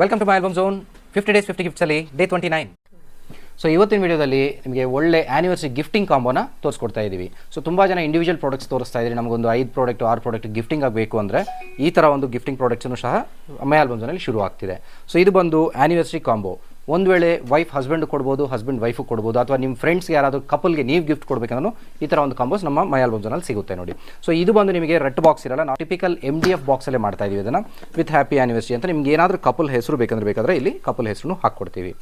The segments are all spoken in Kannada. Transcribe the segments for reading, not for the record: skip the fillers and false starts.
Welcome to my album zone 50 days 50 ಗಿಫ್ಟ್ಸಲ್ಲಿ ಡೇ 29. ಸೊ ಇವತ್ತಿನ ವಿಡಿಯೋದಲ್ಲಿ ನಿಮಗೆ ಒಳ್ಳೆ ಆ್ಯನಿವರ್ಸರಿ ಗಿಫ್ಟಿಂಗ್ ಕಾಂಬೋನ ತೋರಿಸ್ಕೊಡ್ತಾ ಇದ್ದೀವಿ. ಸೊ ತುಂಬ ಜನ ಇಂಡಿವಿಜುವಲ್ ಪ್ರಾಡಕ್ಟ್ಸ್ ತೋರಿಸ್ತಾ ಇದ್ದೀರಿ, ನಮಗೊಂದು 5 ಪ್ರಾಡಕ್ಟ್ 6 ಪ್ರಾಡಕ್ಟ್ ಗಿಫ್ಟಿಂಗ್ ಆಗಬೇಕು ಅಂದರೆ ಈ ಥರ ಒಂದು ಗಿಫ್ಟಿಂಗ್ ಪ್ರಾಡಕ್ಟ್ಸನ್ನು ಸಹ ಮೈ ಆಲ್ಬಮ್ ಝೋನಲ್ಲಿ ಶುರು ಆಗ್ತಿದೆ. ಸೊ ಇದು ಬಂದು ಆ್ಯನಿವರ್ಸರಿ ಕಾಂಬೋ. ಒಂದು ವೇಳೆ ವೈಫ್ ಹಸ್ಬೆಂಡ್ ಕೊಡ್ಬೋದು, ಹಸ್ಬೆಂಡ್ ವೈಫು ಕೊಡ್ಬೋದು, ಅಥವಾ ನಿಮ್ಮ ಫ್ರೆಂಡ್ಸ್ಗೆ ಯಾರಾದರೂ ಕಪಲ್ಗೆ ನೀವು ಗಿಫ್ಟ್ ಕೊಡಬೇಕಂದ್ರೂ ಈ ಥರ ಒಂದು ಕಾಂಬೋಸ್ ನಮ್ಮ ಮೈ ಆಲ್ಬಮ್ ಝೋನಲ್ಲಿ ಸಿಗುತ್ತೆ ನೋಡಿ. ಸೊ ಇದು ಬಂದು ನಿಮಗೆ ರೆಡ್ ಬಾಕ್ಸ್ ಇರಲ್ಲ, ನಾವು ಟಿಪಿಕಲ್ MDF ಬಾಕ್ಸಲ್ಲೇ ಮಾಡ್ತಾ ಇದೀವಿ ಇದನ್ನು ವಿತ್ ಹ್ಯಾಪಿ ಆ್ಯನಿವರ್ಸರಿ ಅಂತ. ನಿಮ್ಗೆ ಏನಾದರೂ ಕಪಲ್ ಹೆಸರು ಬೇಕಾದರೆ ಇಲ್ಲಿ ಕಪಲ್ ಹೆಸರು ಹಾಕ್ಕೊಡ್ತೀವಿ.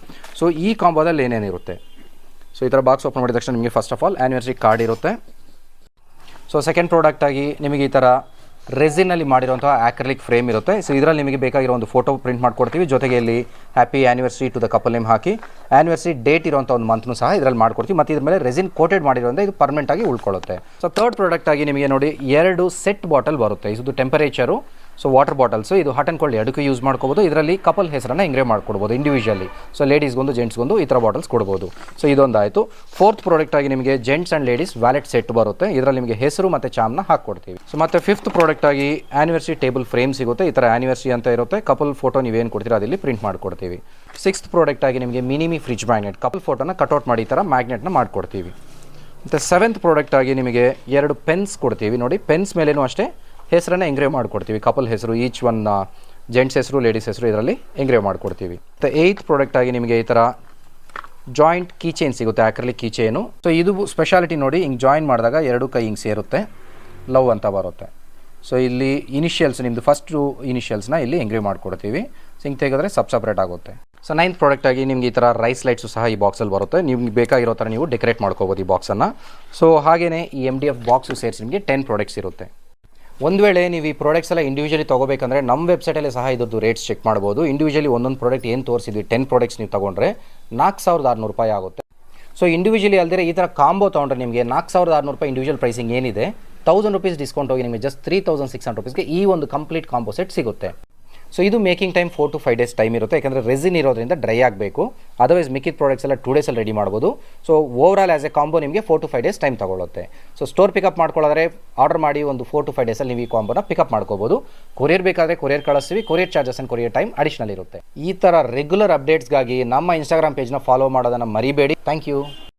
ಸೊ ಈ ಕಾಂಬೋದಲ್ಲಿ ಏನೇನಿರುತ್ತೆ, ಸೊ ಈ ಥರ ಬಾಕ್ಸ್ ಓಪನ್ ಮಾಡಿದ ತಕ್ಷಣ ನಿಮಗೆ first of all anniversary card ಇರುತ್ತೆ. ಸೊ ಸೆಕೆಂಡ್ ಪ್ರಾಡಕ್ಟಾಗಿ ನಿಮಗೆ ಈ ಥರ ರೆಸಿನಲ್ಲಿ ಮಾಡಿರುವಂತಹ ಆಕ್ರಿಲಿಕ್ ಫ್ರೇಮ್ ಇರುತ್ತೆ. ಸೊ ಇದರಲ್ಲಿ ನಿಮಗೆ ಬೇಕಾಗಿರೋ ಒಂದು ಫೋಟೋ ಪ್ರಿಂಟ್ ಮಾಡ್ಕೊಡ್ತೀವಿ, ಜೊತೆಗೆ ಇಲ್ಲಿ happy anniversary to the couple name ಹಾಕಿ ಆ್ಯನಿವರ್ಸರಿ ಡೇಟ್ ಇರುವಂಥ ಒಂದು ಮಂತ್ನು ಸಹ ಇದರಲ್ಲಿ ಮಾಡ್ಕೊಡ್ತೀವಿ. ಮತ್ತು ಇದ್ರ ಮೇಲೆ ರೆಸಿನ್ ಕೋಟೆಡ್ ಮಾಡಿರೋದ್ರಿಂದ ಇದು ಪರ್ಮನೆಂಟ್ ಆಗಿ ಉಳ್ಕೊಳ್ಳುತ್ತೆ. ಸೊ ಥರ್ಡ್ ಪ್ರಾಡಕ್ಟ್ ಆಗಿ ನಿಮಗೆ ನೋಡಿ 2 ಸೆಟ್ ಬಾಟಲ್ ಬರುತ್ತೆ. ಇದು ಟೆಂಪರೇಚರು, ಸೊ ವಾಟರ್ ಬಾಟಲ್ಸು, ಇದು ಹಾಟ್ ಆ್ಯಂಡ್ ಕೋಲ್ಡ್ ಎರಡಕ್ಕೂ ಯೂಸ್ ಮಾಡ್ಕೋಬೋದು. ಇದರಲ್ಲಿ ಕಪಲ್ ಹೆಸರನ್ನು ಎಂಗ್ರೇವ್ ಮಾಡ್ಕೊಡ್ಬೋದು ಇಂಡಿವಿಜುವಲಿ. ಸೊ ಲೇಡೀಸ್ಗೊಂದು ಜೆಂಟ್ಸ್ಗೊಂದು ಈ ಥರ ಬಾಟಲ್ಸ್ ಕೊಡ್ಬೋದು. ಸೊ ಇದೊಂದಾಯಿತು. ಫೋರ್ತ್ ಪ್ರಾಡಕ್ಟ್ ಆಗಿ ನಿಮಗೆ gents and ladies wallet set ಬರುತ್ತೆ. ಇದರಲ್ಲಿ ನಿಮಗೆ ಹೆಸರು ಮತ್ತು ಚಾಮ್ನ ಹಾಕ್ಕೊಡ್ತೀವಿ. ಸೊ ಮತ್ತು ಫಿಫ್ತ್ ಪ್ರಾಡಕ್ಟ್ ಆಗಿ ಆ್ಯನಿವರ್ಸರಿ ಟೇಬಲ್ ಫ್ರೇಮ್ ಸಿಗುತ್ತೆ. ಈ ಥರ ಆ್ಯನಿವರ್ಸರಿ ಅಂತ ಇರುತ್ತೆ, ಕಪಲ್ ಫೋಟೋ ನೀವೇನು ಕೊಡ್ತೀರಾ ಅದಿಲ್ಲಿ ಪ್ರಿಂಟ್ ಮಾಡ್ಕೊಡ್ತೀವಿ. ಸಿಕ್ಸ್ತ್ ಪ್ರಾಡಕ್ಟ್ ಆಗಿ ನಿಮಗೆ ಮಿನಿಮಿ ಫ್ರಿಜ್ ಮ್ಯಾಗ್ನೆಟ್, ಕಪಲ್ ಫೋಟೋನ ಕಟ್ಔಟ್ ಮಾಡಿ ಈ ಥರ ಮ್ಯಾಗ್ನೆಟ್ನ ಮಾಡ್ಕೊಡ್ತೀವಿ. ಮತ್ತು ಸೆವೆಂತ್ ಪ್ರಾಡಕ್ಟ್ ಆಗಿ ನಿಮಗೆ 2 ಪೆನ್ಸ್ ಕೊಡ್ತೀವಿ ನೋಡಿ. ಪೆನ್ಸ್ ಮೇಲೇನೂ ಅಷ್ಟೇ ಹೆಸರನ್ನು ಎಂಗ್ರೇವ್ ಮಾಡ್ಕೊಡ್ತೀವಿ, ಕಪಲ್ ಹೆಸರು, ಈಚ್ ಒನ್ ಜೆಂಟ್ಸ್ ಹೆಸರು ಲೇಡೀಸ್ ಹೆಸರು ಇದರಲ್ಲಿ ಎಂಗ್ರೇವ್ ಮಾಡ್ಕೊಡ್ತೀವಿ. ಮತ್ತು ಏಯ್ತ್ ಪ್ರಾಡಕ್ಟ್ ಆಗಿ ನಿಮಗೆ ಈ ಥರ ಜಾಯಿಂಟ್ ಕೀಚೇನ್ ಸಿಗುತ್ತೆ, ಆಕ್ರಿಲಿಕ್ ಕೀಚೇನು. ಸೊ ಇದು ಸ್ಪೆಷಾಲಿಟಿ ನೋಡಿ, ಹಿಂಗೆ ಜಾಯಿನ್ ಮಾಡಿದಾಗ 2 ಕೈ ಹಿಂಗೆ ಸೇರುತ್ತೆ, ಲವ್ ಅಂತ ಬರುತ್ತೆ. ಸೊ ಇಲ್ಲಿ ಇನಿಷಿಯಲ್ಸ್, ನಿಮ್ಮದು ಫಸ್ಟು ಇನಿಷಿಯಲ್ಸ್ನ ಇಲ್ಲಿ ಎಂಗ್ರೇವ್ ಮಾಡ್ಕೊಡ್ತೀವಿ. ಸೊ ಹಿಂಗೆ ತೆಗೆದ್ರೆ ಸಪ್ರೇಟ್ ಆಗುತ್ತೆ. ಸೊ ನೈನ್ತ್ ಪ್ರಾಡಕ್ಟ್ ಆಗಿ ನಿಮ್ಗೆ ಈ ಥರ ರೈಸ್ ಲೈಟ್ಸು ಸಹ ಈ ಬಾಕ್ಸಲ್ಲಿ ಬರುತ್ತೆ. ನಿಮ್ಗೆ ಬೇಕಾಗಿರೋ ಥರ ನೀವು ಡೆಕೋರೇಟ್ ಮಾಡ್ಕೋಬೋದು ಈ ಬಾಕ್ಸನ್ನು. ಸೊ ಹಾಗೆಯೇ ಈ MDF ಬಾಕ್ಸು ಸೇರಿಸಿ ನಿಮಗೆ 10 ಪ್ರಾಡಕ್ಟ್ಸ್ ಇರುತ್ತೆ. ಒಂದು ವೇಳೆ ನೀವು ಈ ಪ್ರಾಡಕ್ಟ್ಸ್ ಎಲ್ಲ ಇಂಡಿವಿಜುವಲಿ ತೊಗೋಬೇಕಂದ್ರೆ ನಮ್ಮ ವೆಬ್ಸೈಟಲ್ಲಿ ಸಹ ಇದ್ರದ್ದು ರೇಟ್ಸ್ ಚೆಕ್ ಮಾಡ್ಬೋದು. ಇಂಡಿವಿಜುವಲಿ ಒಂದೊಂದು ಪ್ರಾಡಕ್ಟ್ ಏನು ತೋರಿಸಿದ್ವಿ 10 ಪ್ರಾಡಕ್ಟ್ಸ್ ನೀವು ತೊಗೊಂಡ್ರೆ 4600 ರೂಪಾಯಿ ಆಗುತ್ತೆ. ಸೊ ಇಂಡಿವಿಜುವಲಿ ಅಲ್ಲದೆ ಈ ಥರ ಕಾಂಬೋ ತೊಗೊಂಡ್ರೆ ನಿಮಗೆ 4600 ರೂಪಾಯಿ ಇಂಡಿವಿಜುವಲ್ ಪ್ರೈಸಿಂಗ್ ಏನಿದೆ 1000 ರೂಪೀಸ್ ಡಿಸ್ಕೌಂಟ್ ಹೋಗಿ ನಿಮಗೆ ಜಸ್ಟ್ 3600 ರೂಪೀಸ್ಗೆ ಈ ಒಂದು ಕಂಪ್ಲೀಟ್ ಕಾಂಬೋ ಸೆಟ್ ಸಿಗುತ್ತೆ. ಸೊ ಇದು making time 4 to 5 days time ಇರುತ್ತೆ, ಯಾಕಂದರೆ ರೆಸಿನ್ ಇರೋದ್ರಿಂದ ಡ್ರೈ ಆಗಬೇಕು. ಅದರ್ವೈಸ್ ಮಿಕ್ಕಿದ ಪ್ರಾಡಕ್ಟ್ಸ್ ಎಲ್ಲ 2 ಡೇಸಲ್ಲಿ ರೆಡಿ ಮಾಡ್ಬೋದು. So overall as a combo ನಿಮಗೆ 4 to 5 ಡೇಸ್ ಟೈಮ್ ತಗೊಳ್ಳುತ್ತೆ. ಸೊ ಸ್ಟೋರ್ ಪಿಕಪ್ ಮಾಡ್ಕೊಳ್ಳೋದ್ರೆ ಆರ್ಡರ್ ಮಾಡಿ ಒಂದು 4 to 5 ಡೇಸಲ್ಲಿ ನೀವು ಈ ಕಾಂಬೋನ ಪಿಕಪ್ ಮಾಡ್ಕೋಬೋದು. ಕೊರಿಯರ್ ಬೇಕಾದರೆ ಕೊರಿಯರ್ ಕಳಿಸ್ತೀವಿ, courier charges and courier time additional ಇರುತ್ತೆ. ಈ ಥರ ರೆಗ್ಯುಲರ್ ಅಪ್ಡೇಟ್ಸ್ಗಾಗಿ ನಮ್ಮ ಇನ್ಸ್ಟಾಗ್ರಾಮ್ ಪೇಜ್ನ ಫಾಲೋ ಮಾಡೋದನ್ನು ಮರಿಬೇಡಿ. Thank you.